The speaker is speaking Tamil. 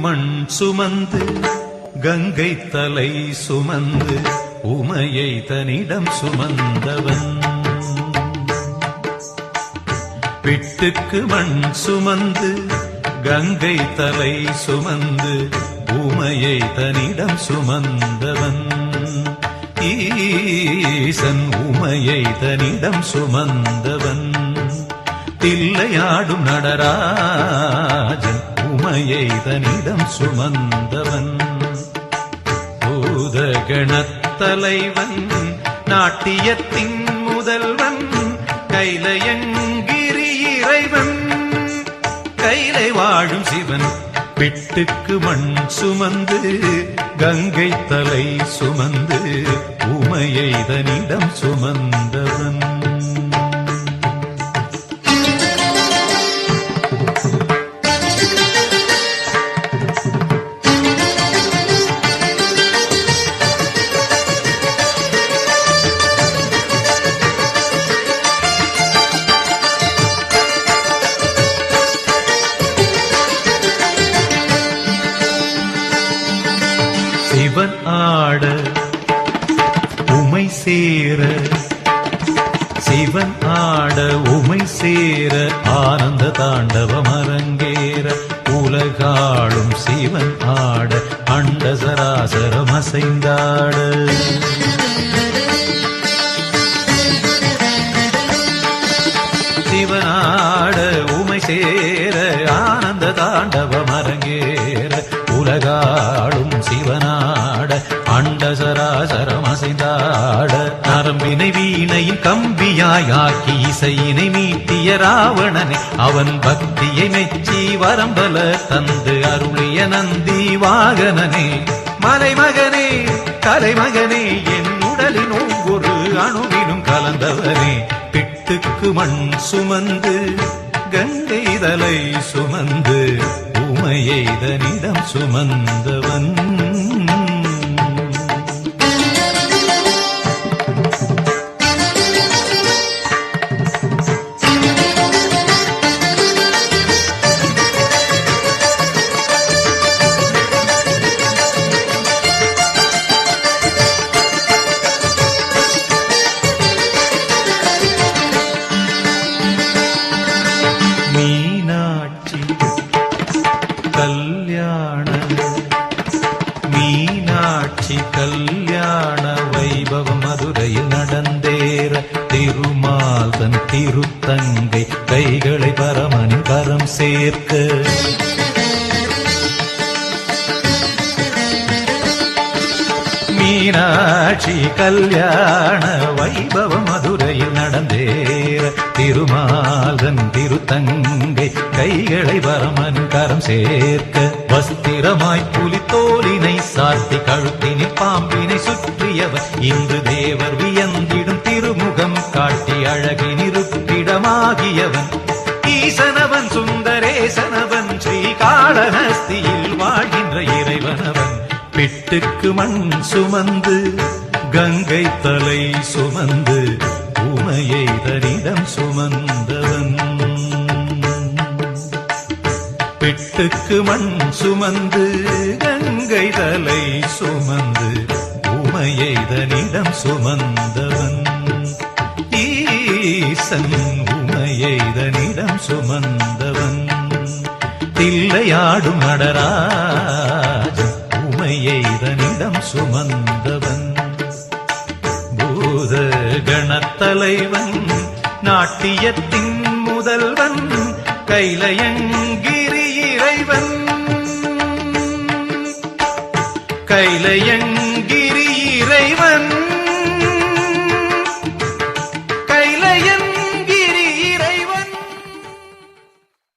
மண் சுமந்து கங்கை தலை சுமந்து உமையை தனிடம் சுமந்தவன். பிட்டுக்கு மண் சுமந்து கங்கை தலை சுமந்து உமையை தனிடம் சுமந்தவன். ஈசன் உமையை தனிடம் சுமந்தவன். தில்லையாடும் நடராஜன் உமையை தனிடம் சுமந்தவன். பூதகணத்தலைவன் நாட்டியத்தின் முதல்வன் கைலையங்கிரி இறைவன் கைலை வாழும் சிவன். பிட்டுக்கு மண் சுமந்து கங்கை தலை சுமந்து உமையை தனிடம் சுமந்தவன். சிவன் ஆட உமை சேர சிவன் ஆட உமை சேர ஆனந்த தாண்டவம் அரங்கேற உலகாளும் சிவன் ஆட அண்ட சராசரம் அசைந்தாட. சிவனாட உமை சேர ஆனந்த தாண்டவம் அரங்கேற உலகாளும் சிவனாட அண்ட சராசரம் அசைந்தாட. நரம்பினை வீணையின் கம்பியாய் ஆக்கி இசையினை மீட்டிய ராவணனை அவன் பக்தியை மெச்சி வரம்பல தந்து அருளிய நந்தி வாகனனே. மலைமகனே கலைமகனே என் உடலின் ஒவ்வொரு அணுவிலும் கலந்தவனே. பிட்டுக்கு மண் சுமந்து கங்கை தலை சுமந்து உமையை தனிடம் சுமந்தவன். மீனாட்சி கல்யாண வைபவம் மதுரையில் நடந்தேற திருமால் தன் திருத்தங்கை கைகளை பரமனின் கரம் சேர்க்க. மீனாட்சி கல்யாண வைபவம் மதுரையில் நடந்தேற திருமால் தன் திருத்தங்கை கைகளை பரமன் கரம் சேர்க்க. வஸ்திரமாய் புலித்தோலினை சாத்தி கழுத்தினில் பாம்பினை சுற்றியவர் இன்று தேவர் வியந்திடும் திருமுகம் காட்டி அழகினிருப்பிடமாகியவன். ஈசனவன் சுந்தரேசனவன் ஸ்ரீகாளஹஸ்தியில் வாழ்கின்ற இறைவனவன். பிட்டுக்கு மண் சுமந்து கங்கை தலை சுமந்து உமையை தனிடம் சுமந்தவன். பிட்டுக்கு மண் சுமந்து கங்கை தலை சுமந்து உமையை தனிடம் சுமந்தவன். ஈசன் உமையை தனிடம் சுமந்தவன். தில்லையாடும் நடராஜன் உமையை தனிடம் சுமந்தவன். பூத கணத்தலைவன் நாட்டியத்தின் முதல்வன் கைலையங்கிரி இறைவன் கைலையங்கிரி இறைவன்.